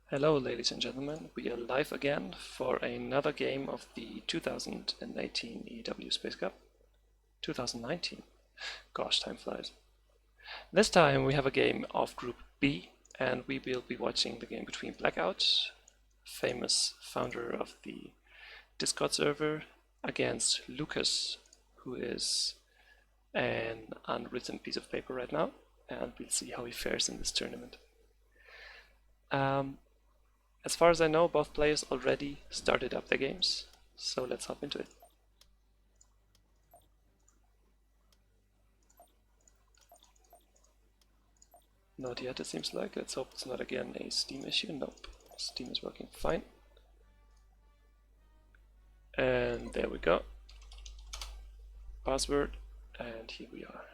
Hello ladies and gentlemen, we are live again for another game of the 2018 EaW Space Cup. 2019. Gosh, time flies. This time we have a game of Group B and we will be watching the game between Blackout, famous founder of the Discord server, against Lucas, who is an unwritten piece of paper right now, and we'll see how he fares in this tournament. As far as I know, both players already started up their games, so let's hop into it. Not yet, it seems like. Let's hope it's not again a Steam issue. Nope, Steam is working fine. And there we go. Password, and here we are.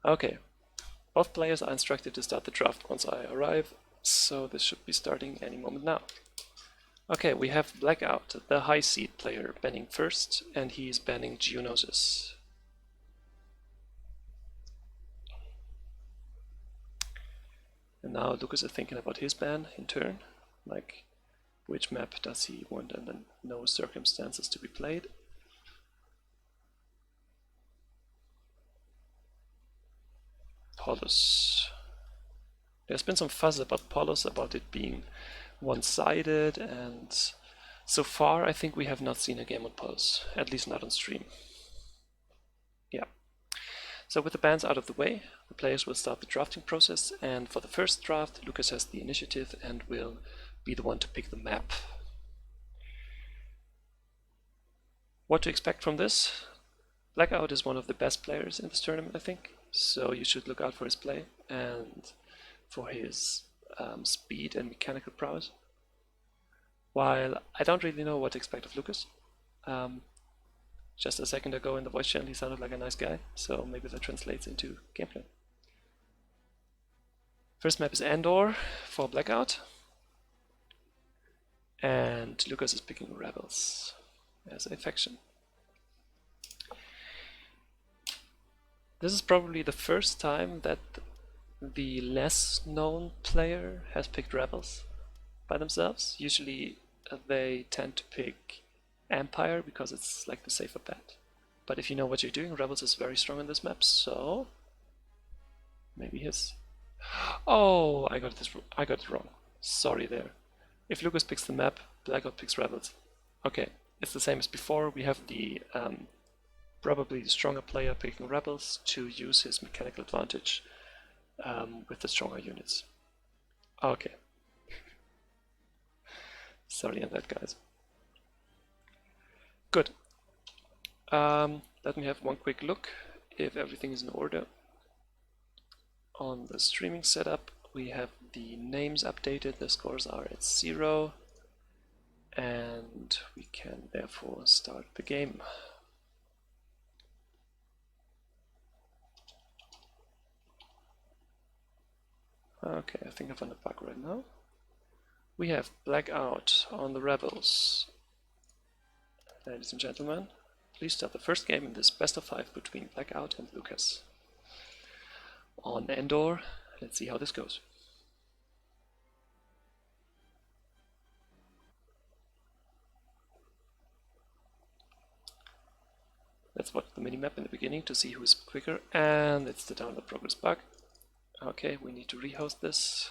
Okay, both players are instructed to start the draft once I arrive, so this should be starting any moment now. Okay, we have Blackout, the high seed player, banning first, and he's banning Geonosis. And now Lucas is thinking about his ban in turn, like which map does he want under no circumstances to be played. Polos. There's been some fuss about Polos, about it being one-sided, and so far I think we have not seen a game on Polos, at least not on stream. Yeah. So with the bans out of the way, the players will start the drafting process, and for the first draft Lucas has the initiative and will be the one to pick the map. What to expect from this? Blackout is one of the best players in this tournament, I think, so you should look out for his play and for his speed and mechanical prowess. While I don't really know what to expect of Lucas. Just a second ago in the voice channel he sounded like a nice guy, so maybe that translates into gameplay. First map is Andor for Blackout, and Lucas is picking Rebels as a faction. This is probably the first time that the less known player has picked Rebels by themselves. Usually they tend to pick Empire because it's like the safer bet. But if you know what you're doing, Rebels is very strong in this map, so maybe his... Oh, I got it wrong. Sorry there. If Lucas picks the map, Blackout picks Rebels. Okay, it's the same as before. We have the probably the stronger player picking Rebels to use his mechanical advantage with the stronger units. Okay. Sorry on that, guys. Good. Let me have one quick look if everything is in order. On the streaming setup, we have the names updated, the scores are at 0, and we can therefore start the game. Okay, I think I found a bug right now. We have Blackout on the Rebels. Ladies and gentlemen, please start the first game in this best of 5 between Blackout and Lucas. On Andor, let's see how this goes. Let's watch the minimap in the beginning to see who is quicker, and it's the download progress bug. Okay, we need to rehost this.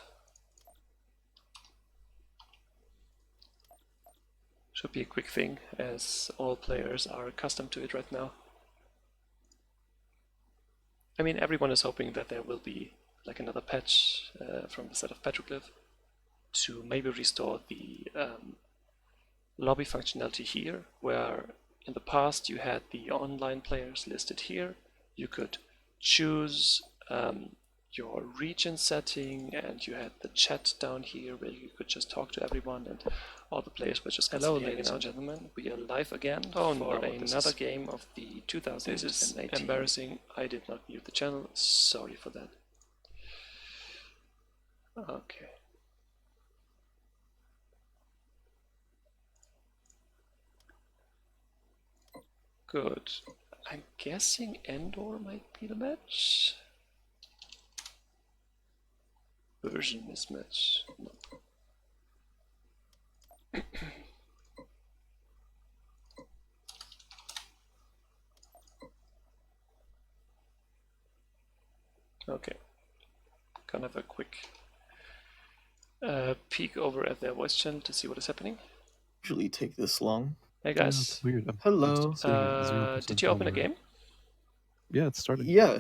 Should be a quick thing, as all players are accustomed to it right now. I mean, everyone is hoping that there will be like another patch from the set of Petroglyph to maybe restore the lobby functionality here, where in the past you had the online players listed here. You could choose your region setting, and you had the chat down here where you could just talk to everyone, and all the players were just... Hello ladies and gentlemen, we are live again for another game of the 2018. This is embarrassing, I did not mute the channel, sorry for that. Okay. Good. I'm guessing Andor might be the match. Version mismatch. No. Okay. Gonna have a quick peek over at their voice channel to see what is happening. Usually take this long. Hey Yeah, guys. that's weird. Hello. I'm sitting at 0% Did you open a already. game? Yeah, it's starting. Yeah.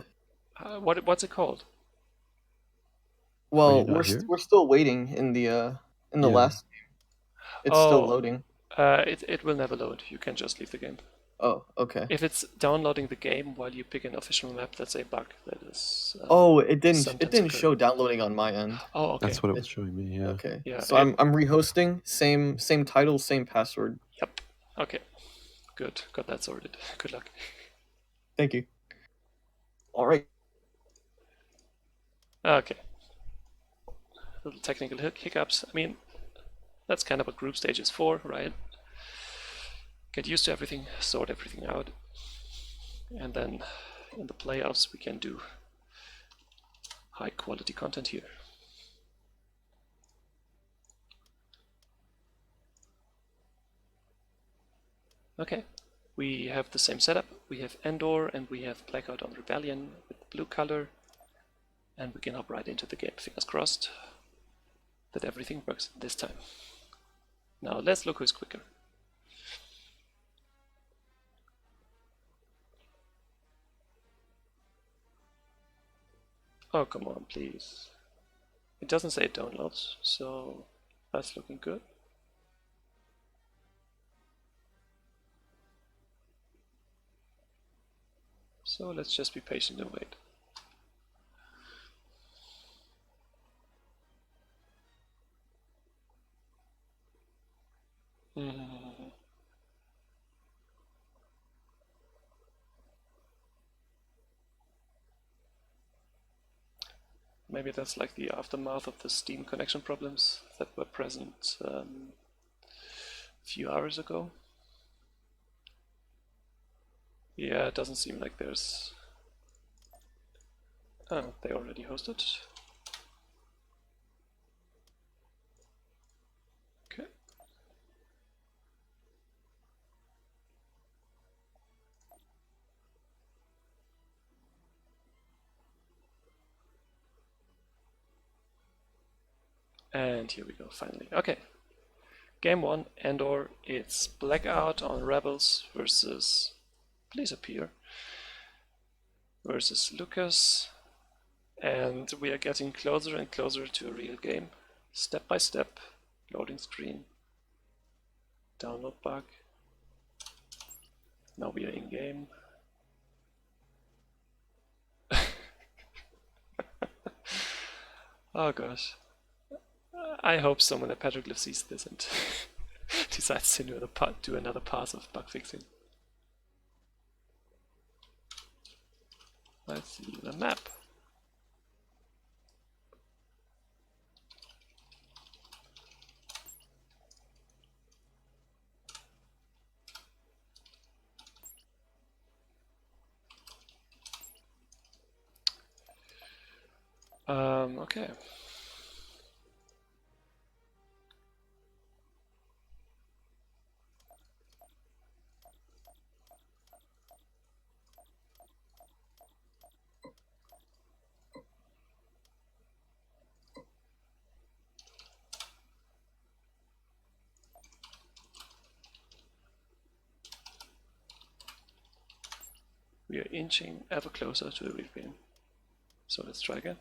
What's it called? Are you Well, not here? we're still waiting in the Yeah. last game. It's still Oh, loading. it will never load. You can just leave the game. Oh, okay. If it's downloading the game while you pick an official map, that's a bug. That is. Oh, it didn't sometimes occur. show downloading on my end. Oh, okay. That's what it was showing me, yeah. Okay. Yeah, So I'm rehosting, same title, same password. Yep. Okay. Good. Got that sorted. Good luck. Thank you. All right. Okay. Little technical hiccups. I mean, that's kind of what group stage is for, right? Get used to everything, sort everything out, and then in the playoffs we can do high quality content here. Okay, we have the same setup. We have Endor and we have Blackout on Rebellion with blue color, and we can hop right into the game. Fingers crossed that everything works this time. Now let's look who's quicker. Oh, come on, please. It doesn't say it downloads, so that's looking good. So let's just be patient and wait. Maybe that's like the aftermath of the Steam connection problems that were present a few hours ago. Yeah, it doesn't seem like there's... Oh, they already hosted. Okay. And here we go, finally. Okay. Game 1, Endor. It's Blackout on Rebels versus... Please appear. Versus Lucas. And we are getting closer and closer to a real game. Step by step. Loading screen. Download bug. Now we are in game. Oh gosh. I hope someone at Petroglyph sees this and decides to do another pass of bug fixing. Let's see the map. Okay. We are inching ever closer to the real game. So let's try again.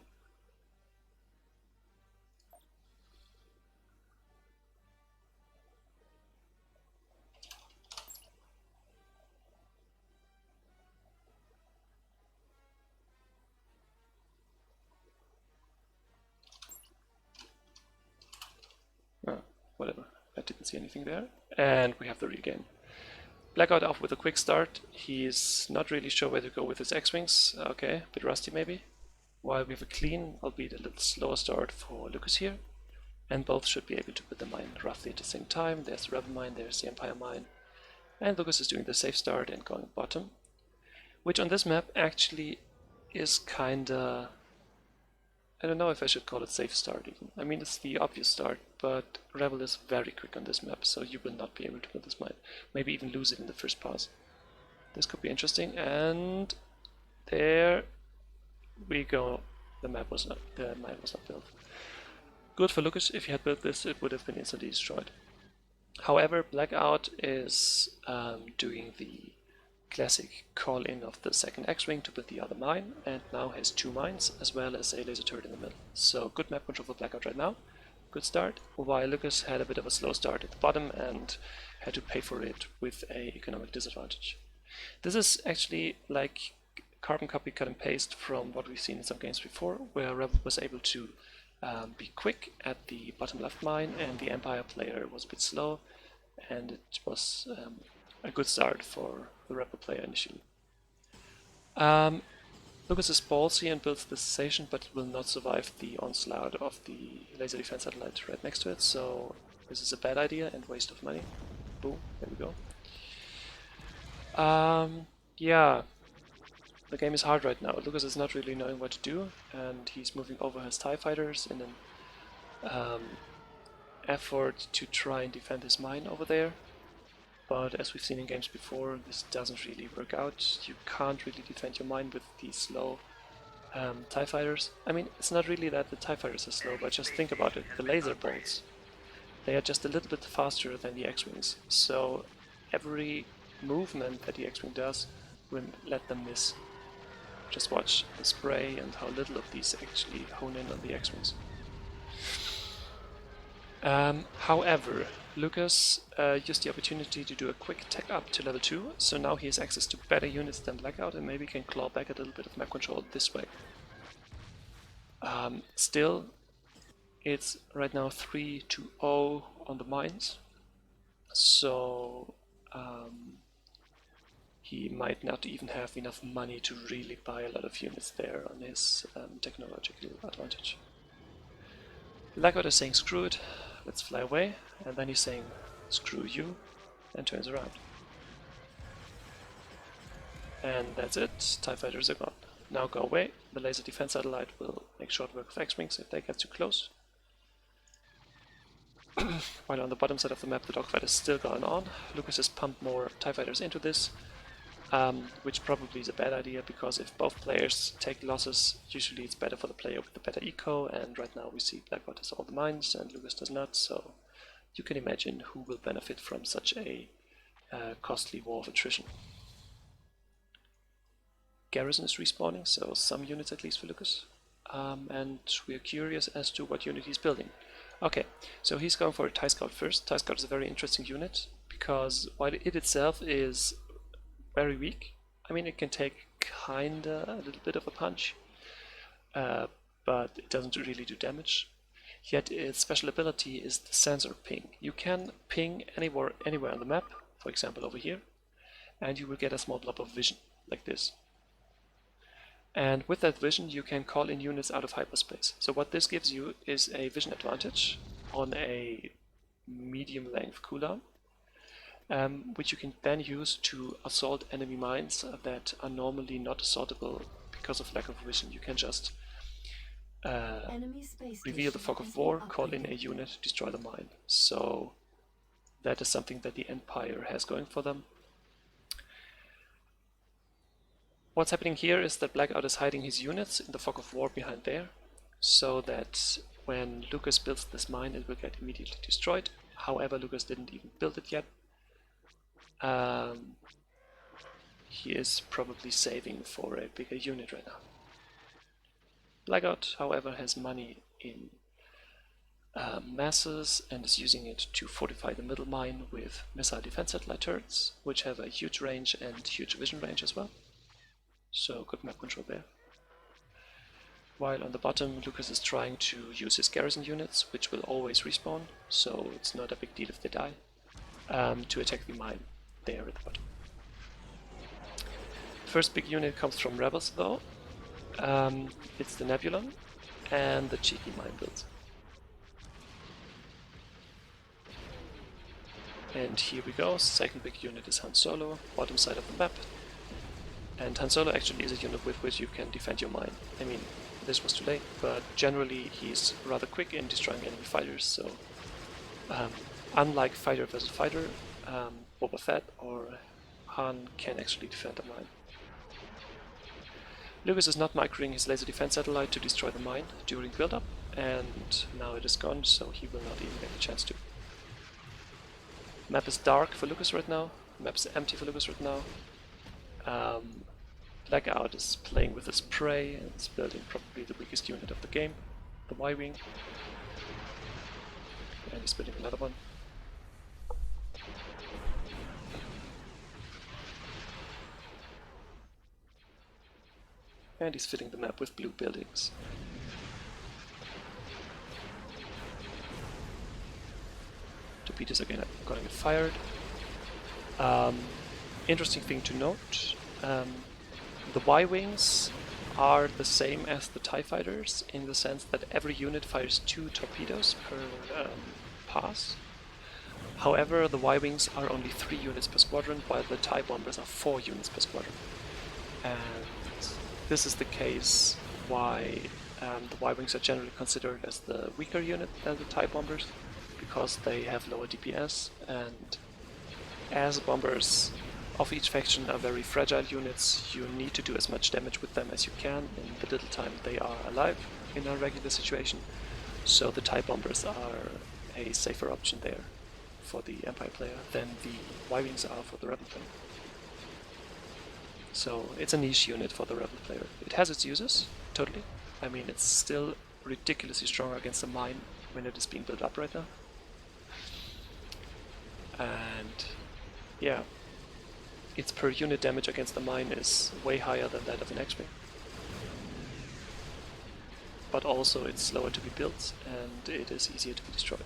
Oh, whatever. I didn't see anything there. And we have the real game. Blackout off with a quick start. He's not really sure where to go with his X-Wings. Okay, a bit rusty maybe. While we have a clean, albeit a little slower start for Lucas here. And both should be able to put the mine roughly at the same time. There's the Rebel mine, there's the Empire mine. And Lucas is doing the safe start and going bottom. Which on this map actually is kinda I don't know if I should call it safe start even. I mean, it's the obvious start, but Rebel is very quick on this map, so you will not be able to build this mine. Maybe even lose it in the first pass. This could be interesting, and there we go. The mine was not built. Good for Lucas. If he had built this, it would have been instantly destroyed. However, Blackout is doing the classic call-in of the second X-Wing to build the other mine, and now has 2 mines as well as a laser turret in the middle. So good map control for Blackout right now. Good start, while Lucas had a bit of a slow start at the bottom and had to pay for it with a economic disadvantage. This is actually like carbon copy cut and paste from what we've seen in some games before, where Rebel was able to be quick at the bottom left mine and the Empire player was a bit slow, and it was a good start for the Rebel player initially. Lucas is ballsy and builds this station, but it will not survive the onslaught of the laser defense satellite right next to it, so this is a bad idea and waste of money. Boom, there we go. Yeah, the game is hard right now. Lucas is not really knowing what to do, and he's moving over his TIE fighters in an effort to try and defend his mine over there. But as we've seen in games before, this doesn't really work out. You can't really defend your mine with these slow TIE fighters. I mean, it's not really that the TIE fighters are slow, but just think about it. The laser bolts, they are just a little bit faster than the X-Wings. So every movement that the X-Wing does will let them miss. Just watch the spray and how little of these actually hone in on the X-Wings. However, Lucas used the opportunity to do a quick tech up to level 2, so now he has access to better units than Blackout and maybe can claw back a little bit of map control this way. Still, it's right now 3-0 on the mines, so he might not even have enough money to really buy a lot of units there on his technological advantage. Blackout is saying screw it, let's fly away, and then he's saying screw you, and turns around. And that's it, TIE fighters are gone. Now go away, the laser defense satellite will make short work of X-Wings if they get too close. While on the bottom side of the map the dogfight is still going on, Lucas has pumped more TIE fighters into this, which probably is a bad idea, because if both players take losses, usually it's better for the player with the better eco, and right now we see Blackout has all the mines and Lucas does not, so you can imagine who will benefit from such a costly war of attrition. Garrison is respawning, so some units at least for Lucas, and we are curious as to what unit he's building. Okay, so he's going for a TIE Scout first. TIE Scout is a very interesting unit, because while it itself is very weak, I mean it can take kinda a little bit of a punch, but it doesn't really do damage. Yet its special ability is the sensor ping. You can ping anywhere on the map, for example over here, and you will get a small blob of vision, like this. And with that vision you can call in units out of hyperspace. So what this gives you is a vision advantage on a medium length cooldown, which you can then use to assault enemy mines that are normally not assaultable because of lack of vision. You can just reveal the fog of war, call in a unit, destroy the mine. So that is something that the Empire has going for them. What's happening here is that Blackout is hiding his units in the fog of war behind there, so that when Lucas builds this mine it will get immediately destroyed. However, Lucas didn't even build it yet. He is probably saving for a bigger unit right now. Blackout, however, has money in masses and is using it to fortify the middle mine with missile defense satellite turrets, which have a huge range and huge vision range as well. So good map control there. While on the bottom Lucas is trying to use his garrison units, which will always respawn, so it's not a big deal if they die, to attack the mine there at the bottom. First big unit comes from Rebels though. It's the Nebulon and the cheeky mine builds. And here we go, second big unit is Han Solo, bottom side of the map. And Han Solo actually is a unit with which you can defend your mine. I mean, this was too late, but generally he's rather quick in destroying enemy fighters, so unlike fighter versus fighter, Boba Fett or Han can actually defend a mine. Lucas is not microing his laser defense satellite to destroy the mine during build-up, and now it is gone, so he will not even get a chance to. Map is dark for Lucas right now, map is empty for Lucas right now. Blackout is playing with his prey and is building probably the weakest unit of the game, the Y-Wing. And he's building another one. And he's filling the map with blue buildings. Torpedoes are gonna get fired. Interesting thing to note, the Y-Wings are the same as the TIE Fighters in the sense that every unit fires 2 torpedoes per pass. However, the Y-Wings are only 3 units per squadron, while the TIE Bombers are 4 units per squadron. And this is the case why the Y-Wings are generally considered as the weaker unit than the TIE Bombers, because they have lower DPS, and as bombers of each faction are very fragile units, you need to do as much damage with them as you can in the little time they are alive in a regular situation. So the TIE Bombers are a safer option there for the Empire player than the Y-Wings are for the Rebel player. So it's a niche unit for the Rebel player. It has its uses, totally. I mean, it's still ridiculously strong against a mine when it is being built up right now. And yeah, its per unit damage against the mine is way higher than that of an X-Wing. But also it's slower to be built and it is easier to be destroyed.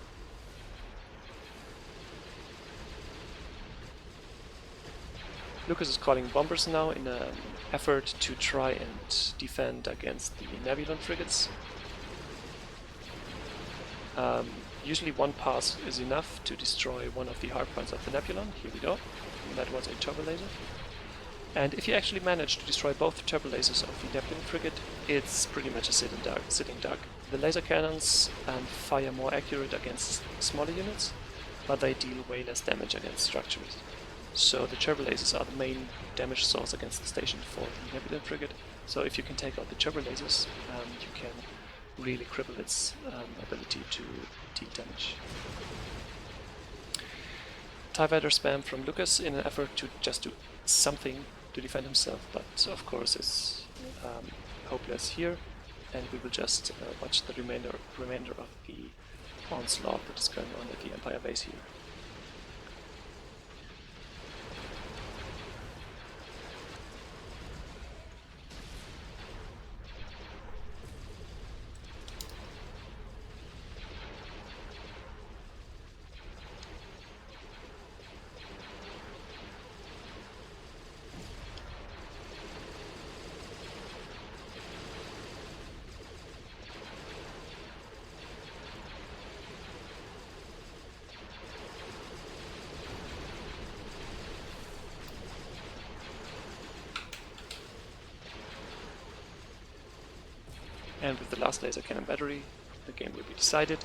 Lucas is calling bombers now in an effort to try and defend against the Nebulon frigates. Usually one pass is enough to destroy one of the hardpoints of the Nebulon. Here we go. That was a turbo laser. And if you actually manage to destroy both turbo lasers of the Nebulon frigate, it's pretty much a sitting duck. The laser cannons fire more accurate against smaller units, but they deal way less damage against structures. So the turbo lasers are the main damage source against the station for the Nebulon frigate. So if you can take out the turbo lasers, you can really cripple its ability to deal damage. TIE Fighter spam from Lucas in an effort to just do something to defend himself, but of course is hopeless here, and we will just watch the remainder of the onslaught that is going on at the Empire base here. And with the last laser cannon battery, the game will be decided.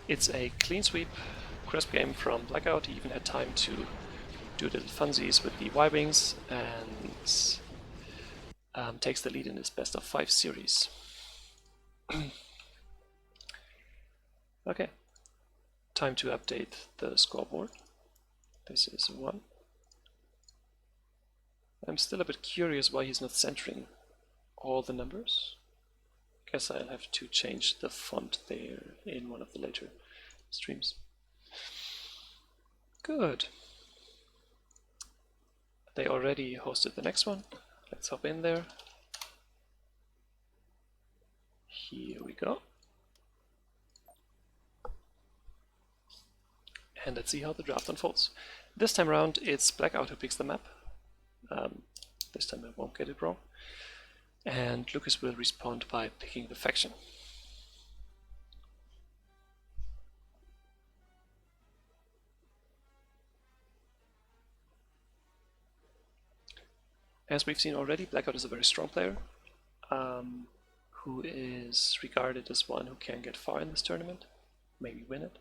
It's a clean sweep, crisp game from Blackout. He even had time to do little funsies with the Y-Wings and takes the lead in his best of 5 series. Okay, time to update the scoreboard. This is 1. I'm still a bit curious why he's not centering all the numbers. Guess I'll have to change the font there in one of the later streams. Good. They already hosted the next one. Let's hop in there. Here we go. And let's see how the draft unfolds. This time around, it's Blackout who picks the map. This time I won't get it wrong. And Lucas will respond by picking the faction. As we've seen already, Blackout is a very strong player, who is regarded as one who can get far in this tournament, maybe win it.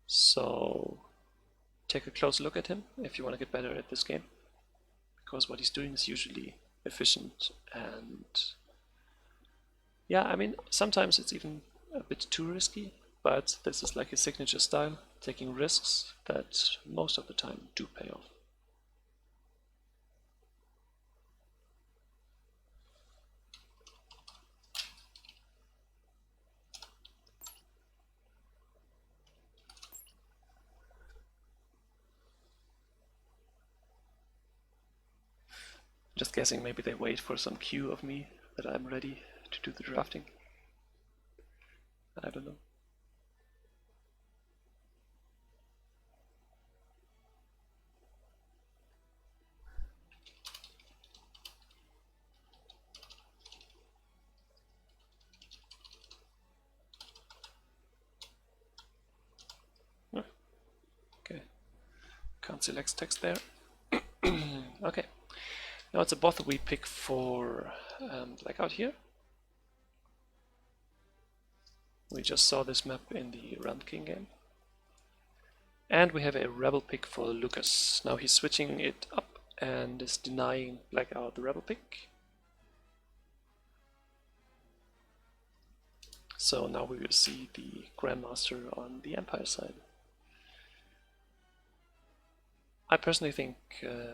So take a close look at him if you want to get better at this game, because what he's doing is usually efficient, and yeah, I mean, sometimes it's even a bit too risky, but this is like his signature style, taking risks that most of the time do pay off. Just guessing, maybe they wait for some cue of me that I'm ready to do the drafting. I don't know. Okay, can't select text there. Okay, now it's a bot that we pick for Blackout here. We just saw this map in the Realm King game. And we have a Rebel pick for Lucas. Now he's switching it up and is denying Blackout the Rebel pick. So now we will see the Grandmaster on the Empire side. I personally think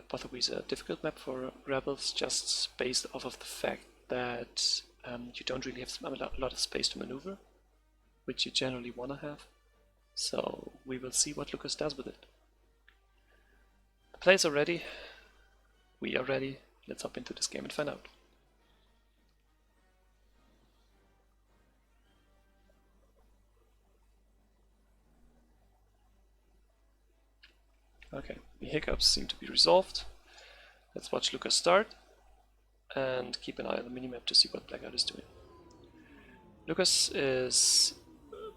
Bothawi is a difficult map for Rebels, just based off of the fact that you don't really have a lot of space to maneuver, which you generally want to have. So we will see what Lucas does with it. The players are ready. We are ready. Let's hop into this game and find out. Okay, the hiccups seem to be resolved. Let's watch Lucas start and keep an eye on the minimap to see what Blackout is doing. Lucas is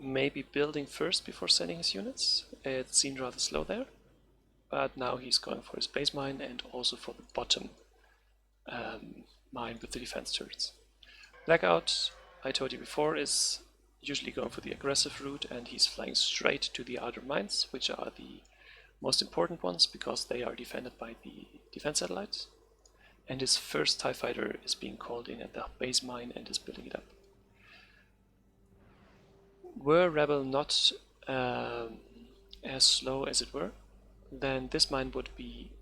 maybe building first before sending his units. It seemed rather slow there, but now he's going for his base mine and also for the bottom mine with the defense turrets. Blackout, I told you before, is usually going for the aggressive route, and he's flying straight to the outer mines, which are the most important ones because they are defended by the defense satellites. And his first TIE fighter is being called in at the base mine and is building it up. Were Rebel not as slow as it were, then this mine would be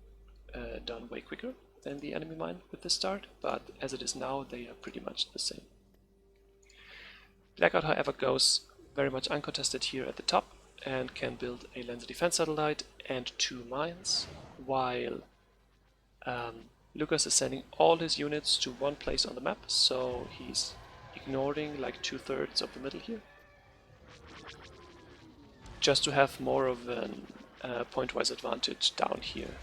done way quicker than the enemy mine with this start, but as it is now, they are pretty much the same. Blackout, however, goes very much uncontested here at the top and can build a laser defense satellite and 2 mines, while Lucas is sending all his units to one place on the map, so he's ignoring like 2/3 of the middle here, just to have more of an point-wise advantage down here.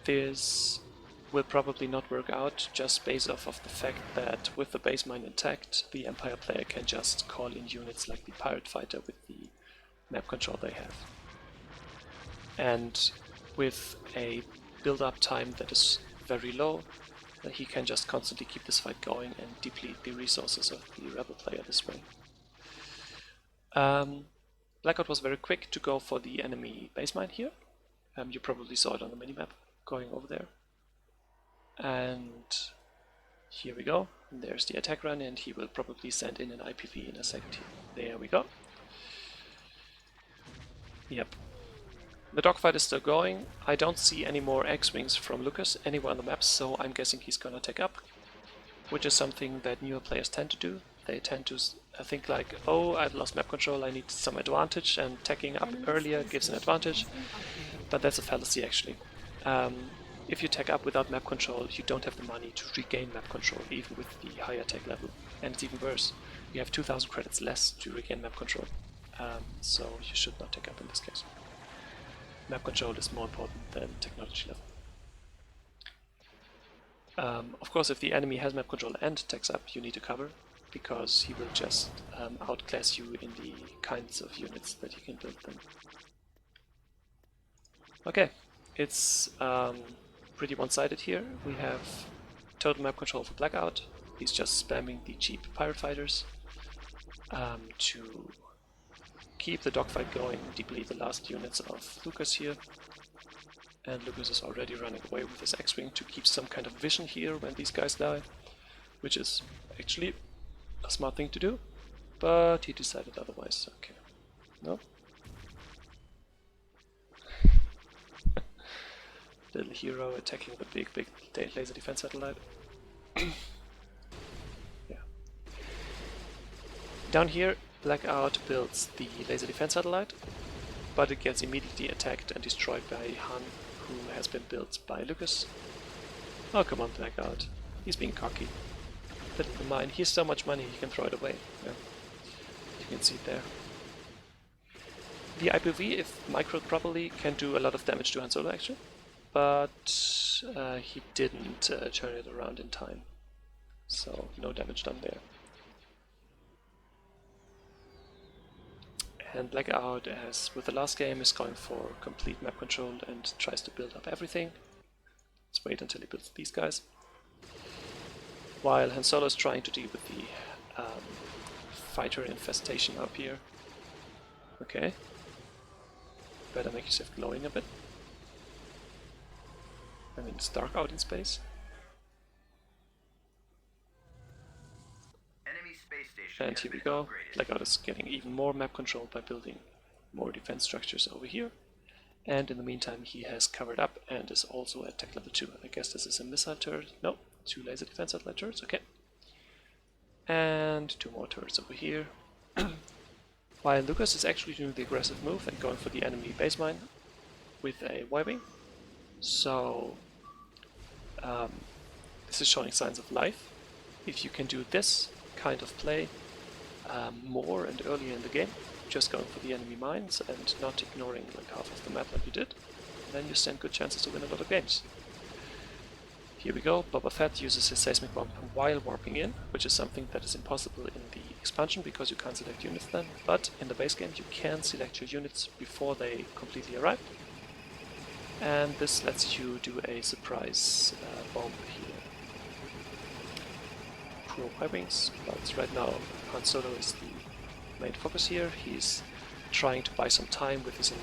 This will probably not work out, just based off of the fact that with the base mine intact, the Empire player can just call in units like the Pirate Fighter with the map control they have. And with a build-up time that is very low, he can just constantly keep this fight going and deplete the resources of the Rebel player this way. Blackout was very quick to go for the enemy base mine here. You probably saw it on the minimap going over there. And here we go. There's the attack run, and he will probably send in an IPV in a second here. There we go. Yep. The dogfight is still going. I don't see any more X-Wings from Lucas anywhere on the map, so I'm guessing he's gonna take up, which is something that newer players tend to do. They tend to think like, oh, I've lost map control, I need some advantage, and taking up earlier gives an advantage, but that's a fallacy actually. If you tech up without map control, you don't have the money to regain map control, even with the higher tech level. And it's even worse. You have 2,000 credits less to regain map control. So you should not tech up in this case. Map control is more important than technology level. Of course, if the enemy has map control and techs up, you need to cover, because he will just outclass you in the kinds of units that he can build them. Okay, it's pretty one-sided here. We have total map control for Blackout. He's just spamming the cheap pirate fighters to keep the dogfight going, deplete the last units of Lucas here. And Lucas is already running away with his X-Wing to keep some kind of vision here when these guys die, which is actually a smart thing to do, but he decided otherwise. Okay, no. Little hero attacking the big laser defense satellite. Yeah. Down here, Blackout builds the laser defense satellite, but it gets immediately attacked and destroyed by Han, who has been built by Lucas. Oh, come on, Blackout. He's being cocky. Little mine. He has so much money he can throw it away. Yeah. You can see it there. The IPV, if microed properly, can do a lot of damage to Han Solo actually, but he didn't turn it around in time, so no damage done there. And Blackout, as with the last game, is going for complete map control and tries to build up everything. Let's wait until he builds these guys. While Han Solo is trying to deal with the fighter infestation up here. Okay. Better make yourself glowing a bit. I mean, it's dark out in space. Enemy space station And here we go. Blackout is getting even more map control by building more defense structures over here. And in the meantime, he has covered up and is also at tech level 2. I guess this is a missile turret. No, 2 laser defense satellite turrets. Okay. And 2 more turrets over here. While Lucas is actually doing the aggressive move and going for the enemy base mine with a Y-wing. So this is showing signs of life. If you can do this kind of play more and earlier in the game, just going for the enemy mines and not ignoring like half of the map like you did, then you stand good chances to win a lot of games. Here we go. Boba Fett uses his seismic bomb while warping in, which is something that is impossible in the expansion because you can't select units then, but in the base game you can select your units before they completely arrive. And this lets you do a surprise bomb here. Pro Y-wings, but right now Han Solo is the main focus here. He's trying to buy some time with his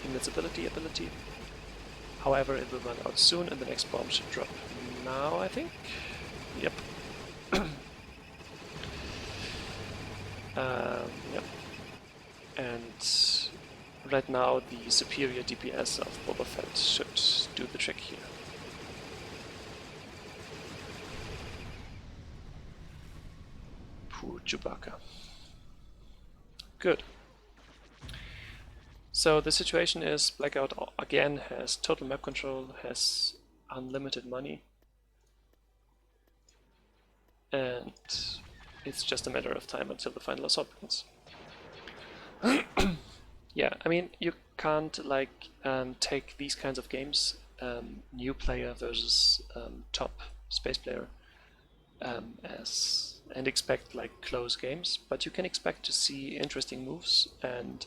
invincibility ability. However, it will run out soon and the next bomb should drop now, I think. Yep. Yep. And right now the superior DPS of Boba Fett should do the trick here. Poor Chewbacca. Good. So the situation is Blackout again has total map control, has unlimited money, and it's just a matter of time until the final assault begins. Yeah, I mean, you can't like take these kinds of games, new player versus top space player, and expect like close games, but you can expect to see interesting moves, and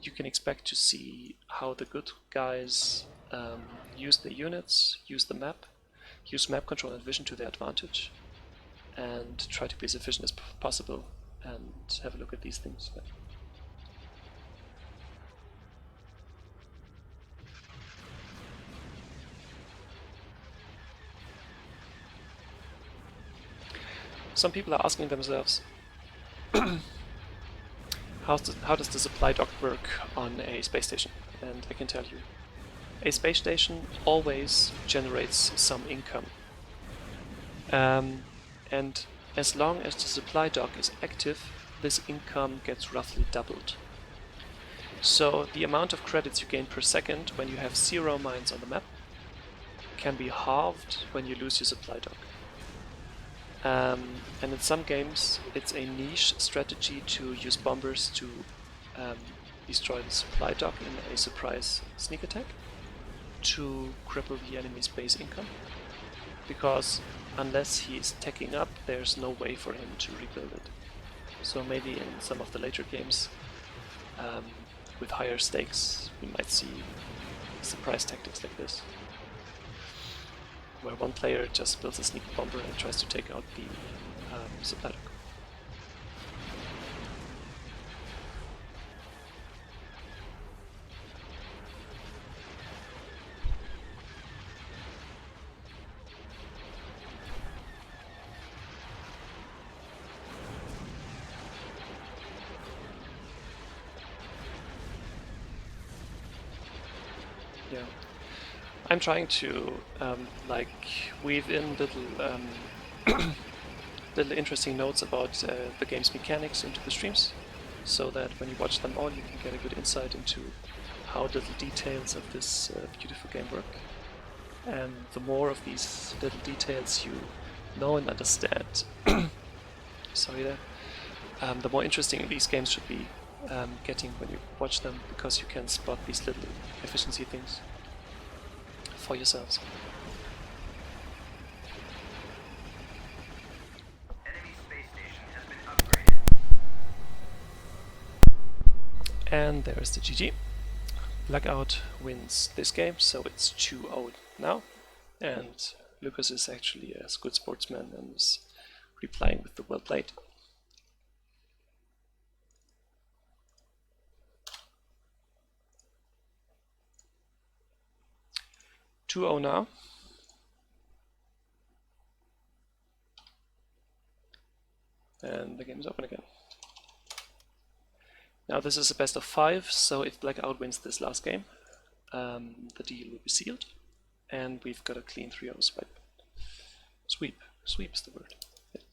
you can expect to see how the good guys use the units, use the map, use map control and vision to their advantage, and try to be as efficient as possible and have a look at these things. Some people are asking themselves, how does the supply dock work on a space station? And I can tell you, a space station always generates some income. And as long as the supply dock is active, this income gets roughly doubled. So the amount of credits you gain per second when you have 0 mines on the map can be halved when you lose your supply dock. And in some games it's a niche strategy to use bombers to destroy the supply dock in a surprise sneak attack to cripple the enemy's base income, because unless he is teching up there's no way for him to rebuild it. So maybe in some of the later games with higher stakes we might see surprise tactics like this. where one player just builds a sneaky bomber and tries to take out the supply dock. Yeah, I'm trying to like weave in little interesting notes about the game's mechanics into the streams, so that when you watch them all, you can get a good insight into how little details of this beautiful game work. And the more of these little details you know and understand, sorry there, the more interesting these games should be getting when you watch them, because you can spot these little efficiency things for yourselves. Enemy space station has been upgraded. And there's the GG. Blackout wins this game, so it's 2-0 now. And Lucas is actually a good sportsman and is replying with the well played. Now. And the game is open again. Now this is a best of 5, so if Blackout wins this last game, the deal will be sealed, and we've got a clean 3-0 swipe. Sweep is the word. Yep.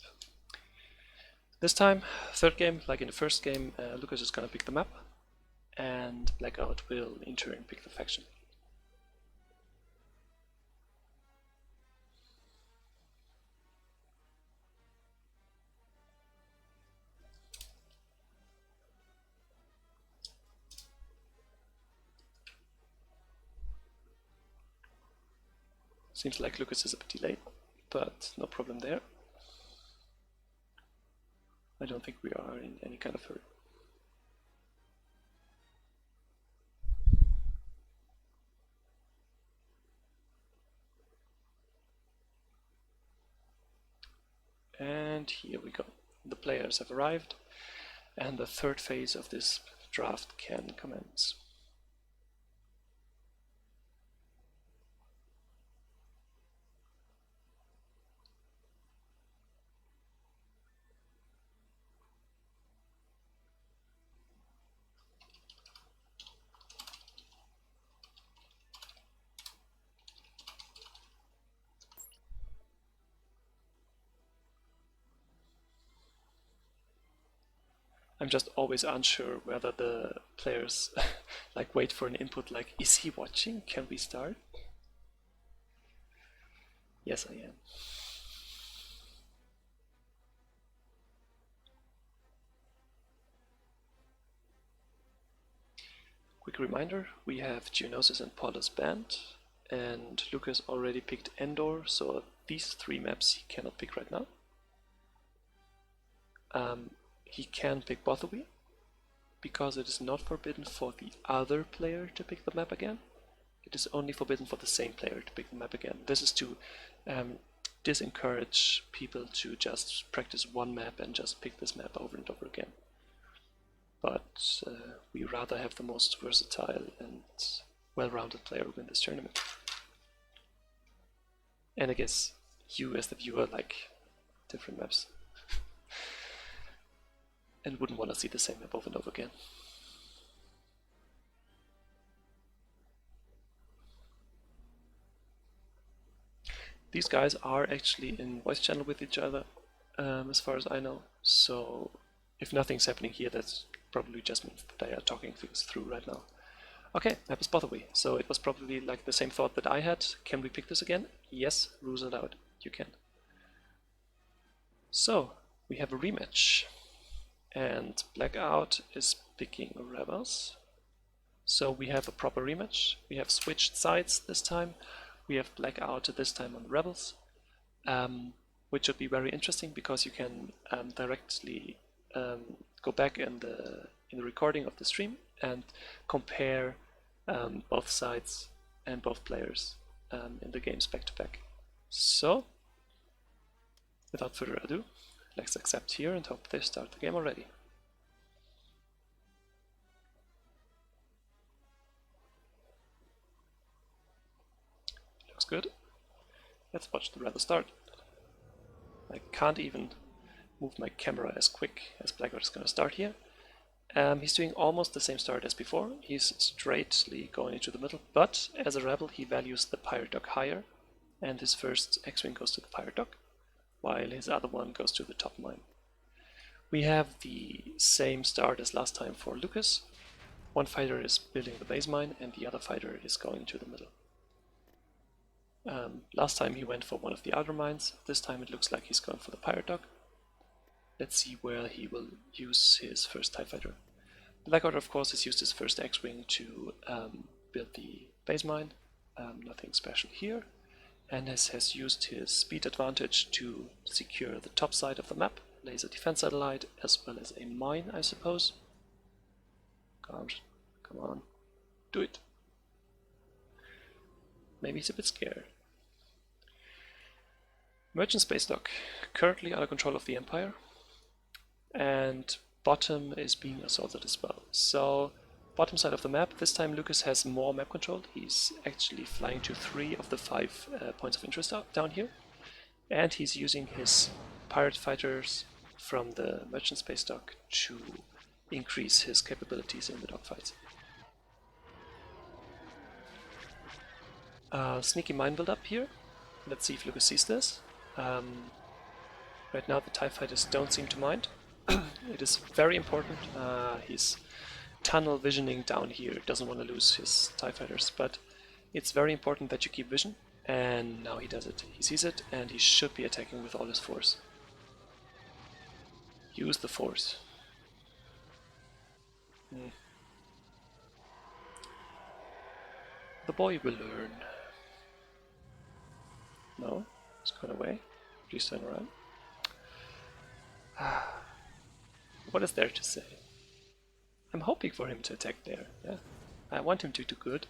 This time, third game, like in the first game, Lucas is gonna pick the map, and Blackout will in turn pick the faction. Seems like Lucas is a bit delayed, but no problem there. I don't think we are in any kind of hurry. And here we go. The players have arrived, and the third phase of this draft can commence. I'm just always unsure whether the players like wait for an input like, is he watching? Can we start? Yes, I am. Quick reminder, we have Geonosis and Paulus banned, and Lucas already picked Endor, so these 3 maps he cannot pick right now. He can pick Bothawi, because it is not forbidden for the other player to pick the map again. It is only forbidden for the same player to pick the map again. This is to disencourage people to just practice one map and just pick this map over and over again. But we rather have the most versatile and well-rounded player win this tournament. And I guess you as the viewer like different maps and wouldn't want to see the same map over and over again. These guys are actually in voice channel with each other, as far as I know, so if nothing's happening here, that's probably just means that they are talking things through right now. Okay, map is Bothawi, so it was probably like the same thought that I had. Can we pick this again? Yes, rules allowed, you can. So, we have a rematch, and Blackout is picking Rebels. So we have a proper rematch. We have switched sides this time. We have Blackout this time on Rebels, which should be very interesting because you can directly go back in the recording of the stream and compare both sides and both players in the games back to back. So, without further ado, let's accept here and hope they start the game already. Looks good. Let's watch the rebel start. I can't even move my camera as quick as Blackout is going to start here. He's doing almost the same start as before. He's straightly going into the middle, but as a rebel he values the pirate dock higher, and his first X-Wing goes to the pirate dock, while his other one goes to the top mine. We have the same start as last time for Lucas. One fighter is building the base mine and the other fighter is going to the middle. Last time he went for one of the outer mines. This time it looks like he's going for the pirate dock. Let's see where he will use his first TIE fighter. Blackout, of course, has used his first X-Wing to build the base mine. Nothing special here. And has used his speed advantage to secure the top side of the map, laser defense satellite, as well as a mine, I suppose. Come on, do it. Maybe he's a bit scared. Merchant space dock, currently under control of the Empire, and bottom is being assaulted as well. So, bottom side of the map, this time Lucas has more map control. He's actually flying to 3 of the 5 points of interest down here, and he's using his pirate fighters from the merchant space dock to increase his capabilities in the dogfights. Sneaky mine build up here. Let's see if Lucas sees this. Right now the TIE fighters don't seem to mind. It is very important. He's tunnel visioning down here, doesn't want to lose his TIE fighters, but it's very important that you keep vision, and now he does it. He sees it, and he should be attacking with all his force. Use the force. The boy will learn. No, he's gone away. Please turn around. What is there to say? I'm hoping for him to attack there. Yeah, I want him to do good.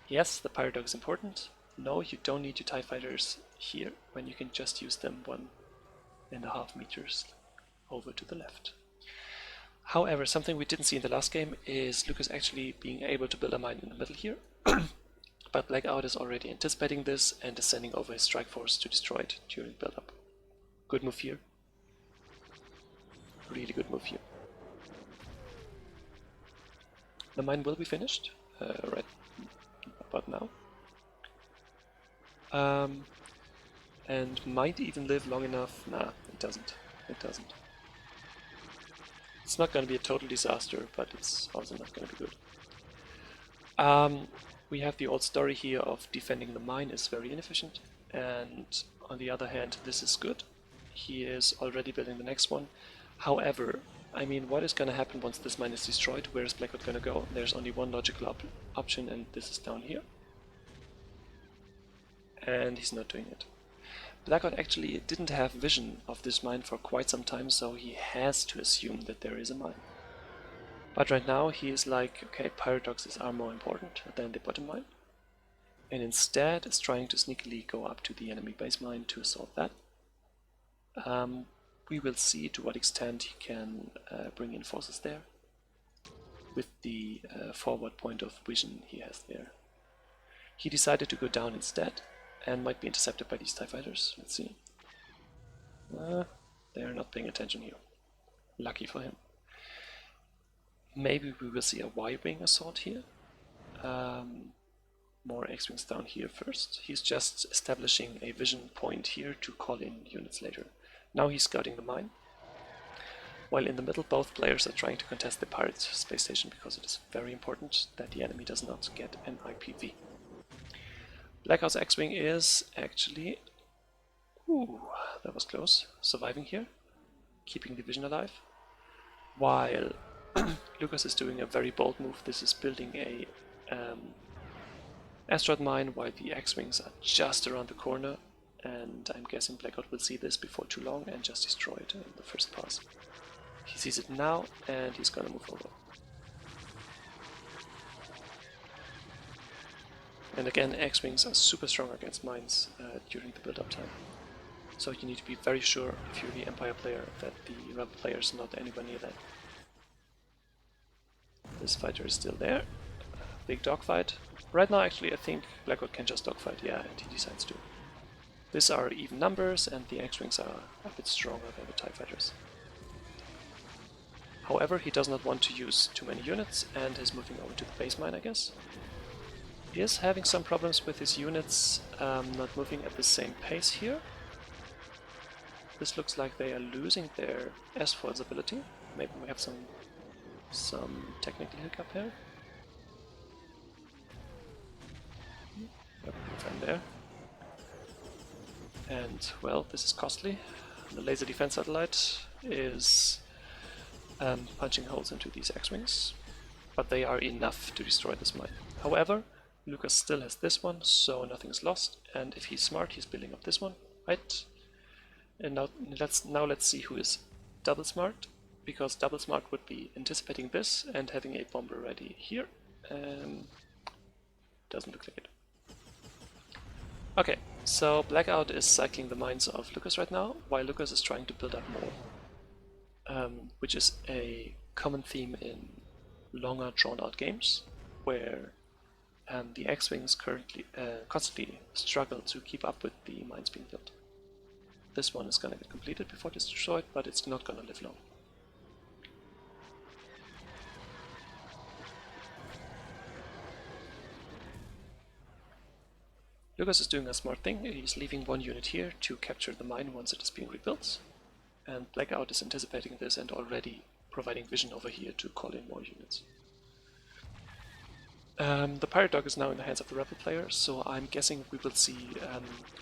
Yes, the pirate dog is important. No, you don't need your TIE fighters here when you can just use them 1.5 meters over to the left. However, something we didn't see in the last game is Lucas actually being able to build a mine in the middle here. But Blackout is already anticipating this and is sending over his strike force to destroy it during build-up. Good move here. Really good move here. The mine will be finished right about now. And might even live long enough. Nah, it doesn't. It doesn't. It's not going to be a total disaster, but it's also not going to be good. We have the old story here of defending the mine is very inefficient, and on the other hand, this is good. He is already building the next one. However, I mean, what is going to happen once this mine is destroyed? Where is Blackout going to go? There's only one logical option, and this is down here. And he's not doing it. Blackout actually didn't have vision of this mine for quite some time, so he has to assume that there is a mine. But right now he is like, okay, pirate dogs are more important than the bottom mine. And instead is trying to sneakily go up to the enemy base mine to assault that. We will see to what extent he can bring in forces there with the forward point of vision he has there. He decided to go down instead and might be intercepted by these TIE fighters. Let's see. They're not paying attention here. Lucky for him. Maybe we will see a Y-wing assault here. More X-wings down here first. He's just establishing a vision point here to call in units later. Now he's scouting the mine. While in the middle, both players are trying to contest the pirate space station because it is very important that the enemy does not get an IPV. Blackout's X-wing is actually, that was close, surviving here, keeping the vision alive, while Lucas is doing a very bold move. This is building a asteroid mine while the X-wings are just around the corner, and I'm guessing Blackout will see this before too long and just destroy it in the first pass. He sees it now and he's gonna move over. And again, X-Wings are super strong against mines during the build-up time. So you need to be very sure, if you're the Empire player, that the Rebel player is not anywhere near that. This fighter is still there. Big dogfight. Right now, actually, I think Blackout can just dogfight, yeah, and he decides to. These are even numbers, and the X-Wings are a bit stronger than the TIE fighters. However, he does not want to use too many units, and is moving over to the base mine, I guess. He is having some problems with his units not moving at the same pace here. This looks like they are losing their S-Force ability. Maybe we have some technical hiccup here. Yep, I'm there. And, well, this is costly. The laser defense satellite is punching holes into these X-Wings, but they are enough to destroy this mine. However, Lucas still has this one, so nothing is lost, and if he's smart, he's building up this one, right? And now let's see who is double smart, because double smart would be anticipating this and having a bomber ready here. Doesn't look like it. Okay, so Blackout is cycling the mines of Lucas right now, while Lucas is trying to build up more, which is a common theme in longer drawn-out games, where the X-Wings constantly struggle to keep up with the mines being built. This one is gonna get completed before it's destroyed, but it's not gonna live long. Lucas is doing a smart thing. He's leaving one unit here to capture the mine once it is being rebuilt, and Blackout is anticipating this and already providing vision over here to call in more units. The Pirate Dog is now in the hands of the Rebel player, so I'm guessing we will see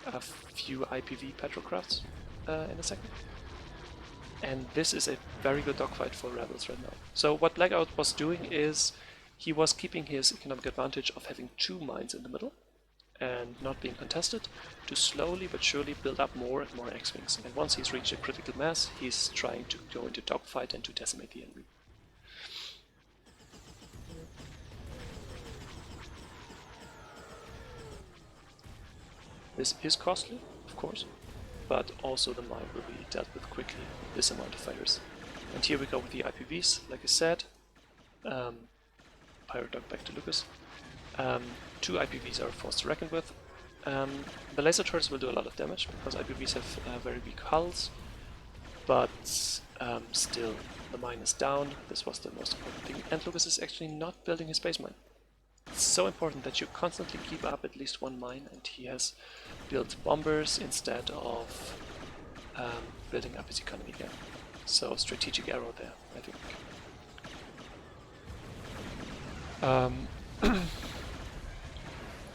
a few IPV petrocrafts in a second. And this is a very good dogfight for Rebels right now. So what Blackout was doing is he was keeping his economic advantage of having two mines in the middle and not being contested to slowly but surely build up more and more X-Wings. And once he's reached a critical mass, he's trying to go into dogfight and to decimate the enemy. This is costly, of course, but also the mine will be dealt with quickly with this amount of fighters. And here we go with the IPVs, like I said. Pirate Dog back to Lucas. Two IPVs are a force to reckon with. The laser turrets will do a lot of damage because IPVs have very weak hulls, but still the mine is down. This was the most important thing. And Lucas is actually not building his base mine. It's so important that you constantly keep up at least one mine, and he has built bombers instead of building up his economy again. So strategic error there, I think.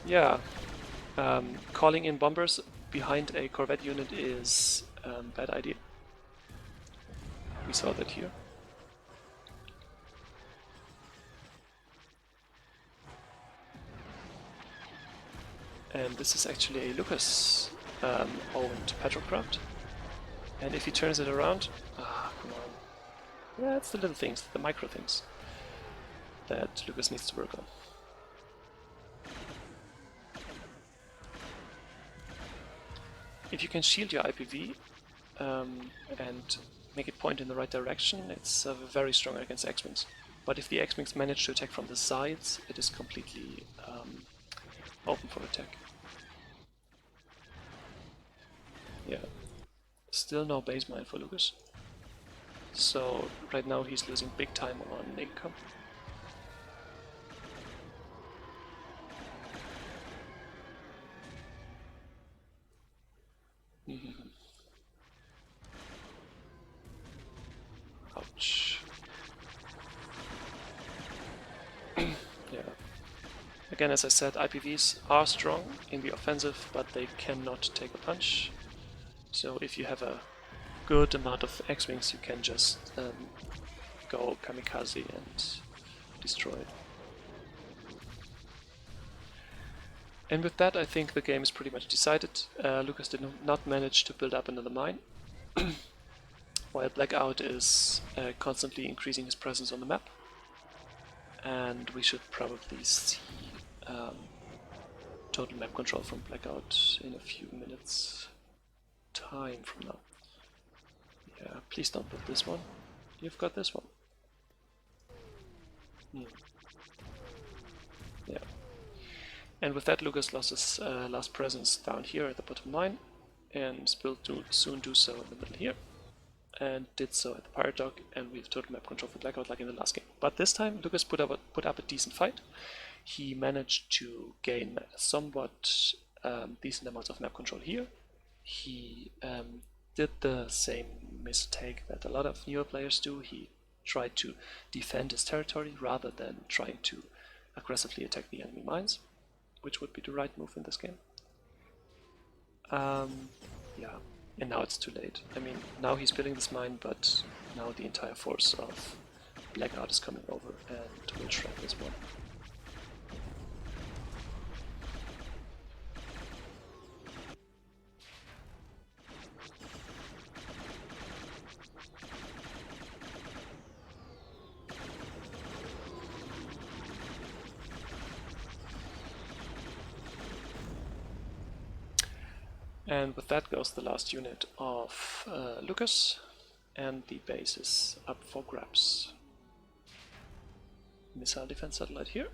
Yeah, calling in bombers behind a Corvette unit is a bad idea. We saw that here. And this is actually a Lucas owned petrocraft. And if he turns it around, come on. Yeah, it's the little things, the micro things that Lucas needs to work on. If you can shield your IPV and make it point in the right direction, it's very strong against X-Wings. But if the X-Wings manage to attack from the sides, it is completely open for attack. Yeah, still no base mine for Lucas. So right now he's losing big time on income. Ouch. Yeah. Again, as I said, IPVs are strong in the offensive, but they cannot take a punch. So if you have a good amount of X-Wings, you can just go kamikaze and destroy. And with that, I think the game is pretty much decided. Lucas did not manage to build up another mine, while Blackout is constantly increasing his presence on the map. And we should probably see total map control from Blackout in a few minutes time from now. Yeah, please don't put this one. You've got this one. Yeah. And with that, Lucas lost his last presence down here at the bottom 9, and will soon do so in the middle here, and did so at the Pirate Dock, and we have total map control for Blackout like in the last game. But this time, Lucas put up a decent fight. He managed to gain somewhat decent amounts of map control here. He did the same mistake that a lot of newer players do. He tried to defend his territory rather than trying to aggressively attack the enemy mines, which would be the right move in this game. Yeah, and now it's too late. I mean, now he's building this mine, but now the entire force of Blackout is coming over and will shred this one. And with that goes the last unit of Lucas, and the base is up for grabs. Missile defense satellite here.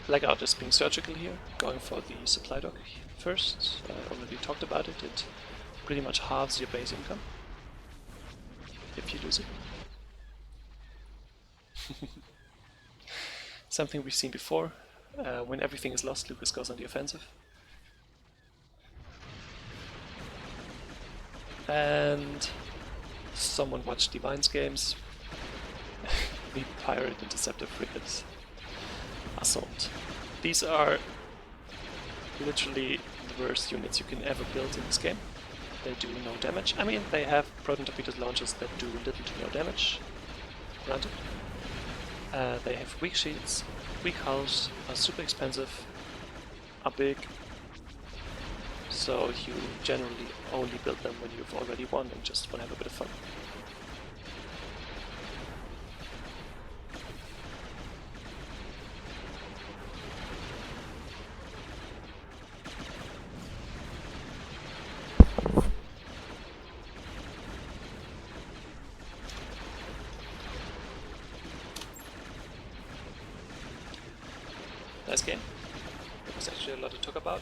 Blackout is being surgical here, going for the supply dock first. I already talked about it. It pretty much halves your base income if you lose it. Something we've seen before. When everything is lost, Lucas goes on the offensive. And someone watched Divine's games. The Pirate Interceptor Frigates Assault. These are literally the worst units you can ever build in this game. They do no damage. I mean, they have proton torpedoes launchers that do little to no damage, granted. They have weak shields, weak hulls, are super expensive, are big, so you generally only build them when you've already won and just want to have a bit of fun. Nice game. There was actually a lot to talk about.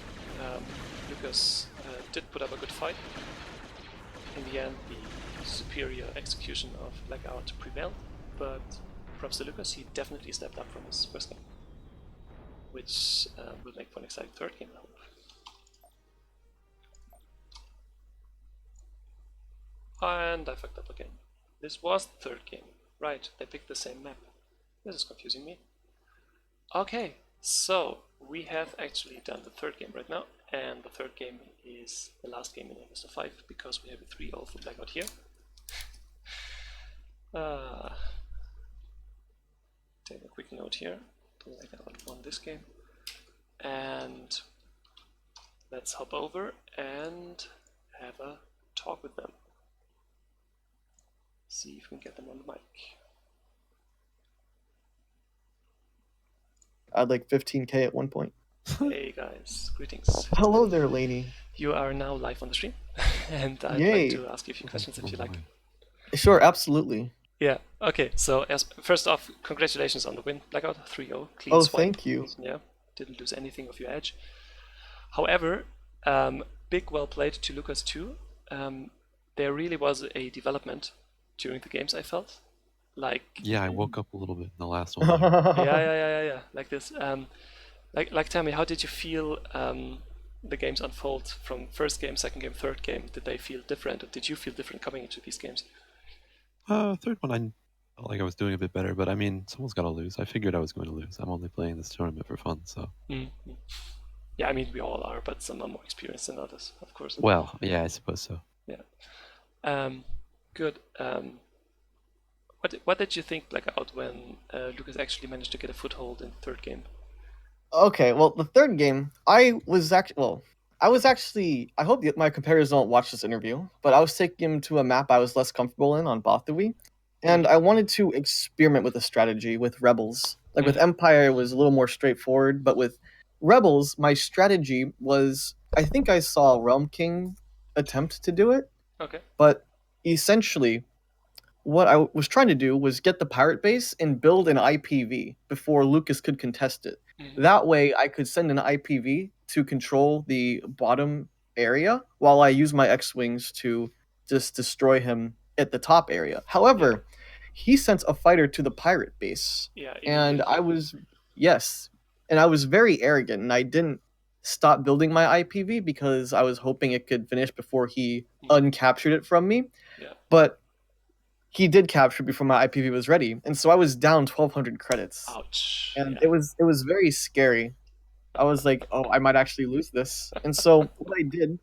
Lucas did put up a good fight. In the end, the superior execution of Blackout prevailed, but props to Lucas, he definitely stepped up from his first game, which will make for an exciting third game, I hope. And I fucked up again. This was the third game. Right, they picked the same map. This is confusing me. Okay, so we have actually done the third game right now, and the third game is the last game in a best of 5 because we have a 3-0 for Blackout here. Take a quick note here. Blackout won this game, and let's hop over and have a talk with them. See if we can get them on the mic. I'd like 15k at one point. Hey guys, greetings. Hello there, Lany. You are now live on the stream, and I'd Yay. like to ask you a few questions if you like. Sure, absolutely. Yeah, okay, so first off, congratulations on the win, Blackout, 3-0, clean Oh, swipe. thank you. Yeah, didn't lose anything of your edge. However, big well played to Lucas too. There really was a development during the games, I felt. Like, Yeah, I woke up a little bit in the last one. yeah, like this. Like, tell me, how did you feel the games unfold from first game, second game, third game? Did they feel different, or did you feel different coming into these games? Third one, I felt like I was doing a bit better, but I mean, someone's got to lose. I figured I was going to lose. I'm only playing this tournament for fun, so. Mm-hmm. Yeah, I mean, we all are, but some are more experienced than others, of course. Well, yeah, I suppose so. Yeah. Good. What did you think, Blackout, when Lucas actually managed to get a foothold in the third game? Okay, well, the third game, I was actually. I hope my competitors don't watch this interview, but I was taking him to a map I was less comfortable in on Bothawi, and I wanted to experiment with a strategy with Rebels. Like with Empire, it was a little more straightforward, but with Rebels, my strategy was I think I saw Realm King attempt to do it, Okay. but essentially what I was trying to do was get the pirate base and build an IPV before Lucas could contest it. That way, I could send an IPV to control the bottom area while I use my X-Wings to just destroy him at the top area. However, he sent a fighter to the pirate base. Yeah, And immediately. yes, and I was very arrogant and I didn't stop building my IPV because I was hoping it could finish before he uncaptured it from me. Yeah. But he did capture before my IPV was ready, and so I was down 1,200 credits, Ouch. and Yeah. it was very scary. I was like, oh, I might actually lose this, and so what I did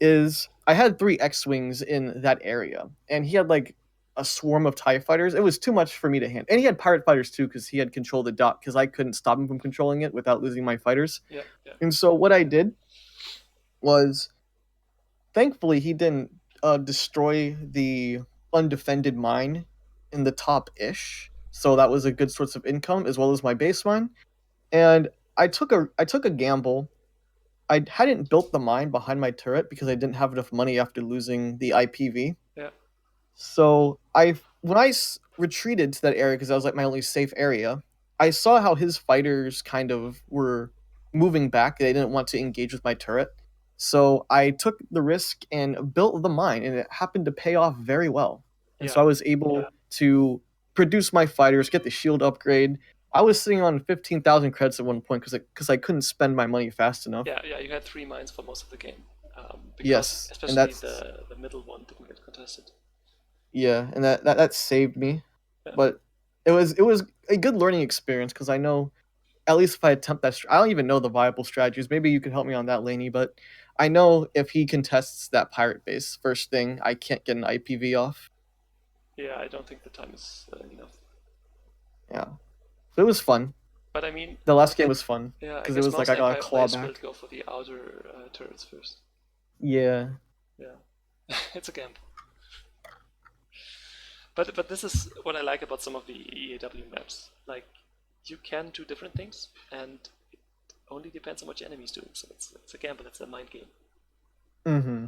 is I had 3 X-wings in that area, and he had like a swarm of Tie fighters. It was too much for me to handle, and he had pirate fighters too because he had control of the dot because I couldn't stop him from controlling it without losing my fighters. Yeah. Yeah. And so what I did was, thankfully, he didn't destroy the undefended mine in the top ish. So that was a good source of income as well as my base mine. And I took a gamble. I hadn't built the mine behind my turret because I didn't have enough money after losing the IPV. Yeah. So when I retreated to that area because that was like my only safe area, I saw how his fighters kind of were moving back. They didn't want to engage with my turret. So I took the risk and built the mine, and it happened to pay off very well. And so I was able to produce my fighters, get the shield upgrade. I was sitting on 15,000 credits at one point because I couldn't spend my money fast enough. Yeah. Yeah. You had 3 mines for most of the game. Because Yes, and especially that's the middle one didn't get contested. yeah, and that saved me. Yeah. But it was a good learning experience because I know at least if I attempt that, I don't even know the viable strategies. Maybe you could help me on that, Lany. But I know if he contests that pirate base first thing, I can't get an IPV off. Yeah, I don't think the time is enough. Yeah, but it was fun. But I mean, The last game was fun yeah, I because it guess was like most I got a Empire claw players will back. go for the outer turrets first. Yeah. Yeah, it's a gamble. But this is what I like about some of the EaW maps. Like, you can do different things, and it only depends on what your enemy's doing. So it's a gamble. It's a mind game. Mm-hmm.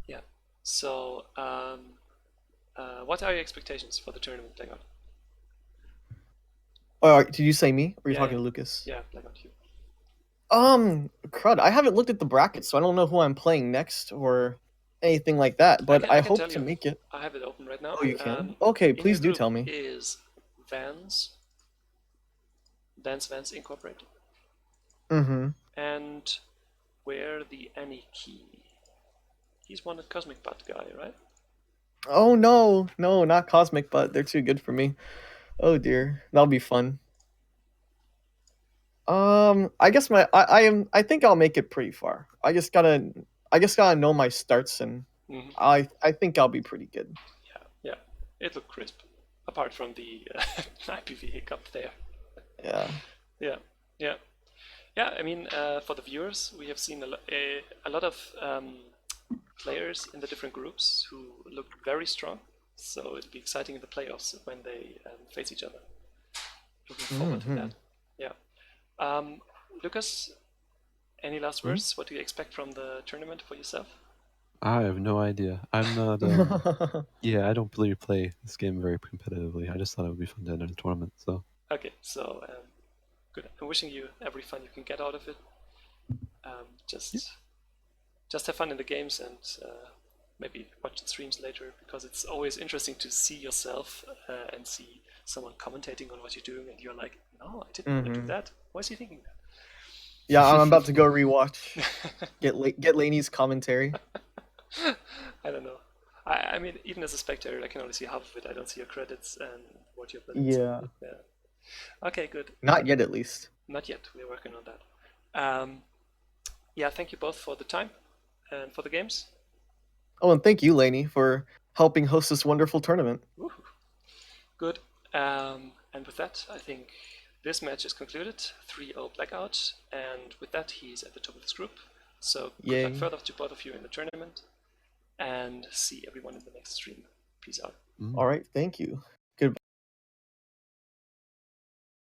Yeah. So, what are your expectations for the tournament, Blackout? Oh, did you say me? Or are you Yeah, talking yeah. to Lucas? Yeah, Blackout you. Crud. I haven't looked at the brackets, so I don't know who I'm playing next or anything like that. But I I can hope tell to you. make it. I have it open right now. Oh, you can? Okay, In your please do group tell me. is Vans Incorporated, Mm-hmm. and Where the Any Key. He's one Cosmic Butt guy, right? Oh no, not Cosmic, but they're too good for me. Oh dear, that'll be fun. I guess I think I'll make it pretty far. I just gotta know my starts, and I think I'll be pretty good. Yeah. It looked crisp, apart from the IPV hiccup there. Yeah. Yeah. I mean, for the viewers, we have seen a lot of players in the different groups who looked very strong. So it'll be exciting in the playoffs when they face each other. Looking forward to that. Yeah. Lucas, any last words? What do you expect from the tournament for yourself? I have no idea. I'm not. Yeah, I don't really play this game very competitively. I just thought it would be fun to enter the tournament. So Okay, so good. I'm wishing you every fun you can get out of it. Just have fun in the games and maybe watch the streams later, because it's always interesting to see yourself and see someone commentating on what you're doing, and you're like, no, I didn't want to do that. Why is he thinking that? Yeah, I'm about to go rewatch. Get Laney's commentary. I don't know. I mean, even as a spectator, I can only see half of it. I don't see your credits and what you're building. Yeah. Okay, good. Not yet, at least. Not yet. We're working on that. Yeah, thank you both for the time and for the games. Oh, and thank you, Lany, for helping host this wonderful tournament. Woohoo. Good. And with that, I think this match is concluded. 3-0 Blackout. And with that, he's at the top of this group. So good luck Yay. further to both of you in the tournament. And see everyone in the next stream. Peace out. All right, thank you.